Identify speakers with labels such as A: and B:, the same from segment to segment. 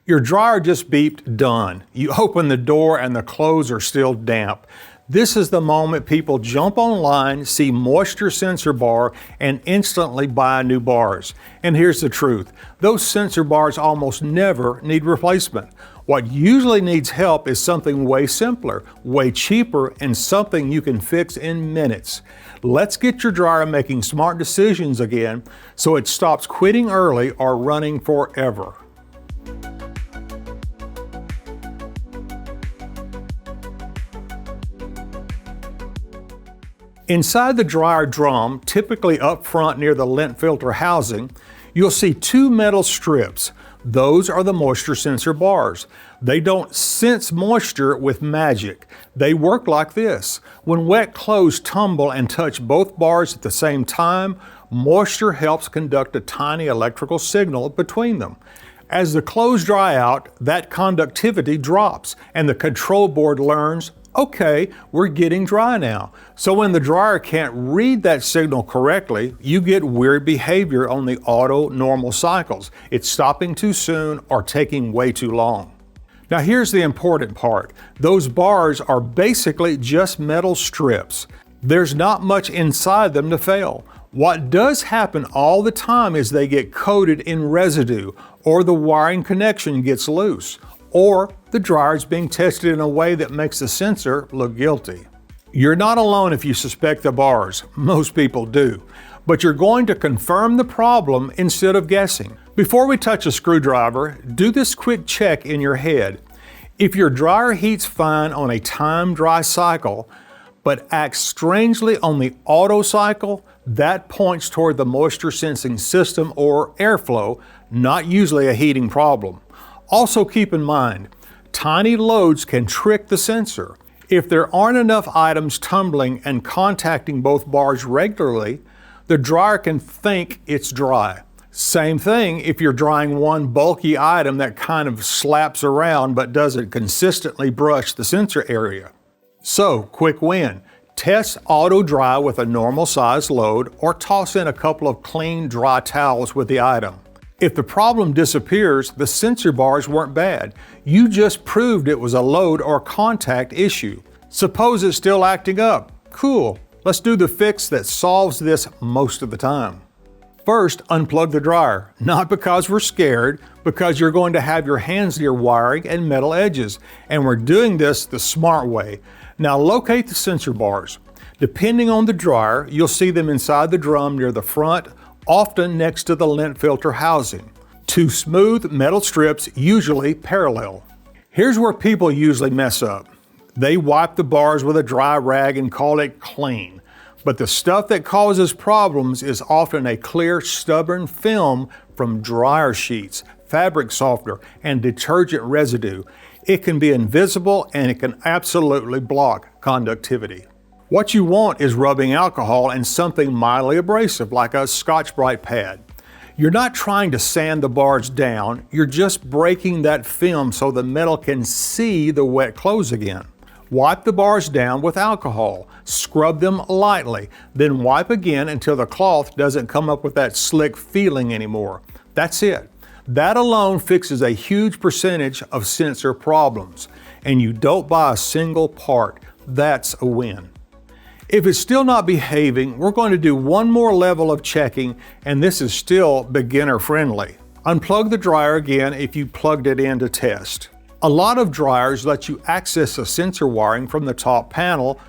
A: Your dryer just beeped done. You open the door and the clothes are still damp. This is the moment people jump online, see moisture sensor bar, and instantly buy new bars. And here's the truth. Those sensor bars almost never need replacement. What usually needs help is something way simpler, way cheaper, and something you can fix in minutes. Let's get your dryer making smart decisions again so it stops quitting early or running forever. Inside the dryer drum, typically up front near the lint filter housing, you'll see two metal strips. Those are the moisture sensor bars. They don't sense moisture with magic. They work like this. When wet clothes tumble and touch both bars at the same time, moisture helps conduct a tiny electrical signal between them. As the clothes dry out, that conductivity drops and the control board learns, okay, we're getting dry now. So when the dryer can't read that signal correctly, you get weird behavior on the auto normal cycles. It's stopping too soon or taking way too long. Now here's the important part. Those bars are basically just metal strips. There's not much inside them to fail. What does happen all the time is they get coated in residue, or the wiring connection gets loose, or the dryer is being tested in a way that makes the sensor look guilty. You're not alone if you suspect the bars. Most people do. But you're going to confirm the problem instead of guessing. Before we touch a screwdriver, do this quick check in your head. If your dryer heats fine on a timed dry cycle, but acts strangely on the auto cycle, that points toward the moisture sensing system or airflow, not usually a heating problem. Also keep in mind, tiny loads can trick the sensor. If there aren't enough items tumbling and contacting both bars regularly, the dryer can think it's dry. Same thing if you're drying one bulky item that kind of slaps around but doesn't consistently brush the sensor area. So, quick win. Test auto dry with a normal size load or toss in a couple of clean, dry towels with the item. If the problem disappears, the sensor bars weren't bad. You just proved it was a load or contact issue. Suppose it's still acting up. Cool. Let's do the fix that solves this most of the time. First, unplug the dryer. Not because we're scared, because you're going to have your hands near wiring and metal edges. And we're doing this the smart way. Now locate the sensor bars. Depending on the dryer, you'll see them inside the drum near the front, often next to the lint filter housing. Two smooth metal strips, usually parallel. Here's where people usually mess up. They wipe the bars with a dry rag and call it clean. But the stuff that causes problems is often a clear, stubborn film from dryer sheets, fabric softener, and detergent residue. It can be invisible and it can absolutely block conductivity. What you want is rubbing alcohol and something mildly abrasive like a Scotch-Brite pad. You're not trying to sand the bars down, you're just breaking that film so the metal can see the wet clothes again. Wipe the bars down with alcohol, scrub them lightly, then wipe again until the cloth doesn't come up with that slick feeling anymore. That's it. That alone fixes a huge percentage of sensor problems, and you don't buy a single part. That's a win. If it's still not behaving, we're going to do one more level of checking, and this is still beginner friendly. Unplug the dryer again if you plugged it in to test. A lot of dryers let you access the sensor wiring from the top panel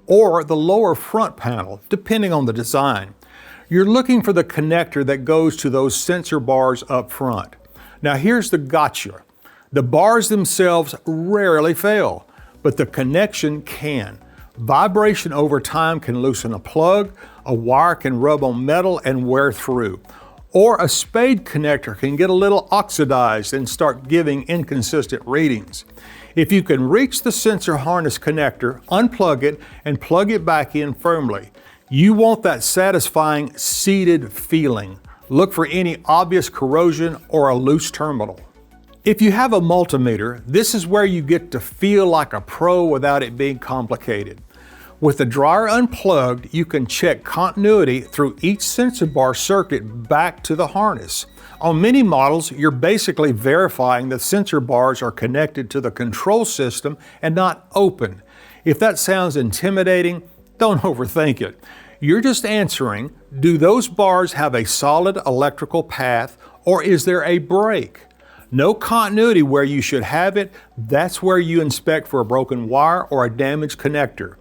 A: or the lower front panel, depending on the design. You're looking for the connector that goes to those sensor bars up front. Now here's the gotcha. The bars themselves rarely fail, but the connection can. Vibration over time can loosen a plug, a wire can rub on metal and wear through, or a spade connector can get a little oxidized and start giving inconsistent readings. If you can reach the sensor harness connector, unplug it and plug it back in firmly. You want that satisfying seated feeling. Look for any obvious corrosion or a loose terminal. If you have a multimeter, this is where you get to feel like a pro without it being complicated. With the dryer unplugged, you can check continuity through each sensor bar circuit back to the harness. On many models, you're basically verifying that sensor bars are connected to the control system and not open. If that sounds intimidating, don't overthink it. You're just answering, do those bars have a solid electrical path, or is there a break? No continuity where you should have it. That's where you inspect for a broken wire or a damaged connector.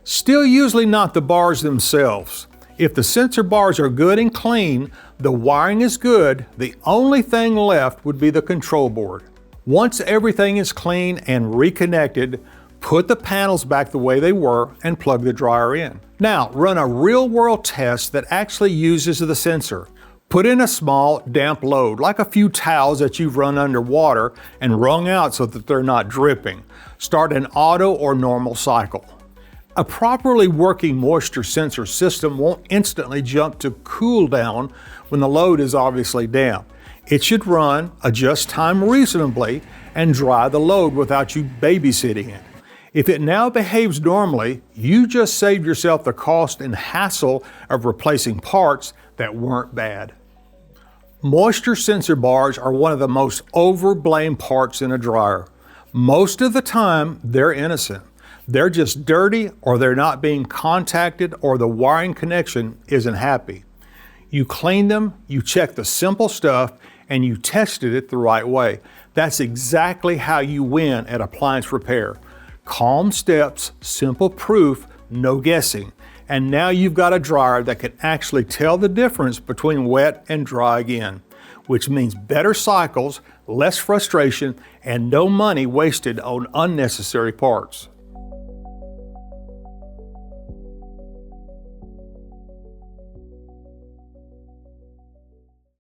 A: Still usually not the bars themselves. If the sensor bars are good and clean, the wiring is good, the only thing left would be the control board. Once everything is clean and reconnected, put the panels back the way they were and plug the dryer in. Now, run a real-world test that actually uses the sensor. Put in a small, damp load, like a few towels that you've run under water and wrung out so that they're not dripping. Start an auto or normal cycle. A properly working moisture sensor system won't instantly jump to cool down when the load is obviously damp. It should run, adjust time reasonably, and dry the load without you babysitting it. If it now behaves normally, you just saved yourself the cost and hassle of replacing parts that weren't bad. Moisture sensor bars are one of the most overblamed parts in a dryer. Most of the time, they're innocent. They're just dirty, or they're not being contacted, or the wiring connection isn't happy. You clean them, you check the simple stuff, and you tested it the right way. That's exactly how you win at appliance repair. Calm steps, simple proof, no guessing. And now you've got a dryer that can actually tell the difference between wet and dry again, which means better cycles, less frustration, and no money wasted on unnecessary parts.